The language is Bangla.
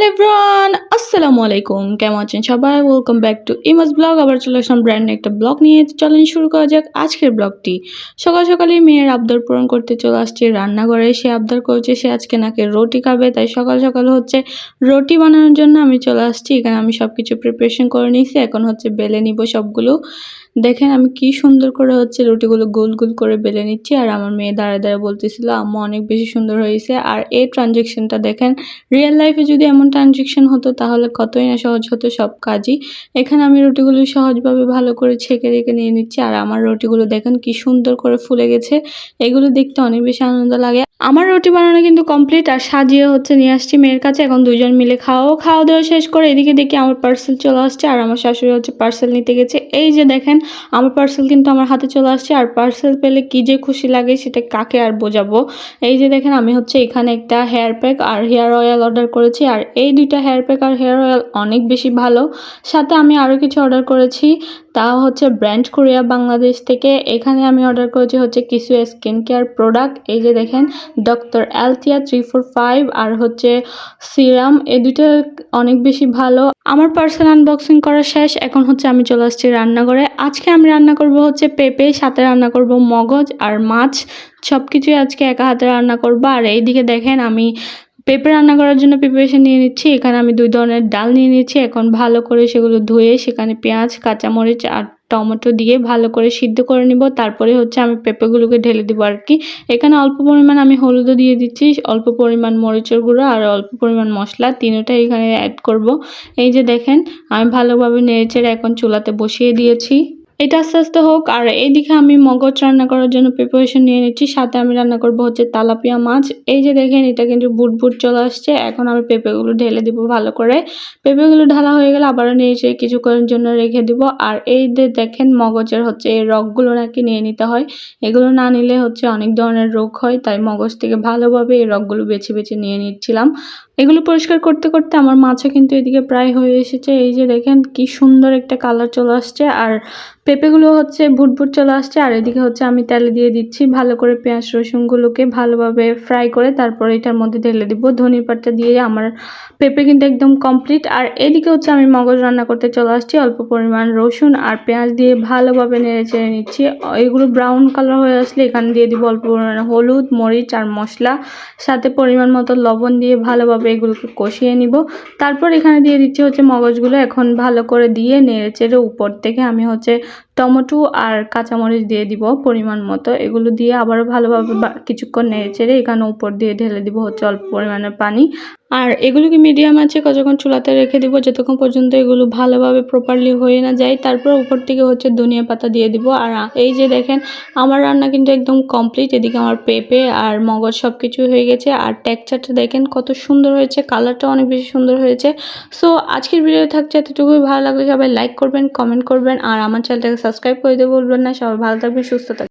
এভরিওয়ান, আসসালামু আলাইকুম। কেমন আছেন সবাই? Welcome back to ইমাজ blog. আবার চলে আসলাম ব্র্যান্ড একটা ব্লগ নিয়ে। চলেন শুরু করা যাক আজকের ব্লগটি। সকাল সকালেই মেয়ের আবদার পূরণ করতে চলে আসছে রান্নাঘরে। সে আবদার করছে সে আজকে নাকি রুটি খাবে, তাই সকাল সকাল হচ্ছে রুটি বানানোর জন্য আমি চলে আসছি। এখানে আমি সব কিছু প্রিপারেশন করে নিয়েছি, এখন হচ্ছে বেলে নিব সবগুলো। দেখেন আমি কি সুন্দর করে হচ্ছে রুটিগুলো গোল গোল করে বেলে নিচ্ছি, আর আমার মেয়ে দাঁড়ায় দাঁড়ায় বলতেছিল আম্মু অনেক বেশি সুন্দর হয়েছে। আর এই ট্রানজেকশনটা দেখেন, রিয়েল লাইফে যদি এমন ট্রানজেকশন হতো তাহলে কতই না সহজ হতো সব কাজই। এখানে আমি রুটিগুলো সহজভাবে ভালো করে ছেঁকে রেখে নিয়ে নিচ্ছি, আর আমার রুটিগুলো দেখেন কি সুন্দর করে ফুলে গেছে। এগুলো দেখতে অনেক বেশি আনন্দ লাগে। আমার রুটি বানানো কিন্তু কমপ্লিট, আর সাজিয়ে হচ্ছে নিয়ে আসছি মেয়ের কাছে। এখন দুজন মিলে খাওয়া দাওয়া শেষ করে এদিকে দেখি আমার পার্সেল চলে আসছে, আর আমার শাশুড়ি হচ্ছে পার্সেল নিতে গেছে। এই যে দেখেন আমার পার্সেল কিন্তু আমার হাতে চলে আসছে, আর পার্সেল পেলে কি যে খুশি লাগে সেটা কাকে আর বোঝাবো। এই যে দেখেন আমি হচ্ছে এখানে একটা হেয়ার প্যাক আর হেয়ার অয়েল অর্ডার করেছি, আর এই দুইটা হেয়ার প্যাক আর হেয়ার অয়েল অনেক বেশি ভালো। সাথে আমি আরও কিছু অর্ডার করেছি, তা হচ্ছে ব্র্যান্ড কোরিয়া বাংলাদেশ থেকে। এখানে আমি অর্ডার করেছি হচ্ছে কিছু স্কিন কেয়ার প্রোডাক্ট। এই যে দেখেন ডক্টর অ্যালথিয়া 345 আর হচ্ছে সিরাম, এই দুটো অনেক বেশি ভালো। আমার পার্সেল আনবক্সিং করা শেষ, এখন হচ্ছে আমি চলে আসছি রান্নাঘরে। আজকে আমি রান্না করব হচ্ছে পেঁপে, সাথে রান্না করব মগজ আর মাছ। সব কিছুই আজকে একা হাতে রান্না করব। আর এইদিকে দেখেন আমি পেঁপে রান্না করার জন্য প্রিপারেশন নিয়ে নিচ্ছি। এখানে আমি 2 ধরনের ডাল নিয়ে নিচ্ছি। এখন ভালো করে সেগুলো ধুয়ে সেখানে পেঁয়াজ, কাঁচামরিচ আর টমেটো দিয়ে ভালো করে সিদ্ধ করে নিব। তারপরে হচ্ছে আমি পেঁপেগুলোকে ঢেলে দিব আর কি। এখানে অল্প পরিমাণ আমি হলুদও দিয়ে দিচ্ছি, অল্প পরিমাণ মরিচের গুঁড়ো আর অল্প পরিমাণ মশলা, তিনটাই এখানে অ্যাড করব। এই যে দেখেন আমি ভালোভাবে নেড়েচেড়ে এখন চুলাতে বসিয়ে দিয়েছি। এটা আস্তে আস্তে হোক। আর এইদিকে আমি মগজ রান্না করার জন্য প্রিপারেশন নিয়ে নিচ্ছি, সাথে আমি রান্না করব হচ্ছে তেলাপিয়া মাছ। এই যে দেখেন এটা কিন্তু বুট চলে আসছে। এখন আমি পেঁপেগুলো ঢেলে দিব ভালো করে। পেঁপেগুলো ঢালা হয়ে গেলে আবারও নিয়ে কিছুক্ষণের জন্য রেখে দিব। আর এই যে দেখেন মগজের হচ্ছে এই রগগুলো নাকি নিয়ে নিতে হয়, এগুলো না নিলে হচ্ছে অনেক ধরনের রোগ হয়, তাই মগজ থেকে ভালোভাবে এই রগগুলো বেছে বেছে নিয়ে নিচ্ছিলাম। এগুলো পরিষ্কার করতে করতে আমার মাছও কিন্তু এদিকে প্রায় হয়ে এসেছে। এই যে দেখেন কি সুন্দর একটা কালার চলে আসছে, আর পেঁপেগুলো হচ্ছে ভুট চলে আসছে। আর এদিকে হচ্ছে আমি তেলে দিয়ে দিচ্ছি ভালো করে পেঁয়াজ রসুনগুলোকে ভালোভাবে ফ্রাই করে, তারপর এটার মধ্যে ঢেলে দিব। ধনে পাতা দিয়ে আমার পেঁপে কিন্তু একদম কমপ্লিট। আর এদিকে হচ্ছে আমি মগজ রান্না করতে চলে আসছি। অল্প পরিমাণ রসুন আর পেঁয়াজ দিয়ে ভালোভাবে নেড়ে চেড়ে নিচ্ছি। এগুলো ব্রাউন কালার হয়ে আসলে এখানে দিয়ে দিব অল্প পরিমাণে হলুদ, মরিচ আর মশলা, সাথে পরিমাণ মতো লবণ দিয়ে ভালোভাবে এগুলোকে কষিয়ে নিব। তারপর এখানে দিয়ে দিচ্ছি হচ্ছে মগজগুলো। এখন ভালো করে দিয়ে নেড়ে চেড়ে উপর থেকে আমি হচ্ছে টমেটো আর কাঁচামরিচ দিয়ে দিব পরিমাণ মতো। এগুলো দিয়ে আবারও ভালোভাবে কিছুক্ষণ নেড়ে চেড়ে এখানে উপর দিয়ে ঢেলে দিব হচ্ছে অল্প পরিমাণের পানি। আর এগুলোকে মিডিয়াম আছে কতক্ষণ চুলাতে রেখে দিব যতক্ষণ পর্যন্ত এগুলো ভালোভাবে প্রপারলি হয়ে না যায়। তারপর উপর থেকে হচ্ছে ধনিয়া পাতা দিয়ে দিব। আর এই যে দেখেন আমার রান্না কিন্তু একদম কমপ্লিট। এদিকে আমার পেঁপে আর মগজ সব কিছু হয়ে গেছে, আর টেক্সচারটা দেখেন কত সুন্দর হয়েছে, কালারটা অনেক বেশি সুন্দর হয়েছে। সো আজকের ভিডিও থাকছে এতটুকুই। ভালো লাগলে সবাই লাইক করবেন, কমেন্ট করবেন, আর আমার চ্যানেলটাকে সাবস্ক্রাইব করে দিতে ভুলবেন না। সবাই ভালো থাকবেন, সুস্থ থাকবেন।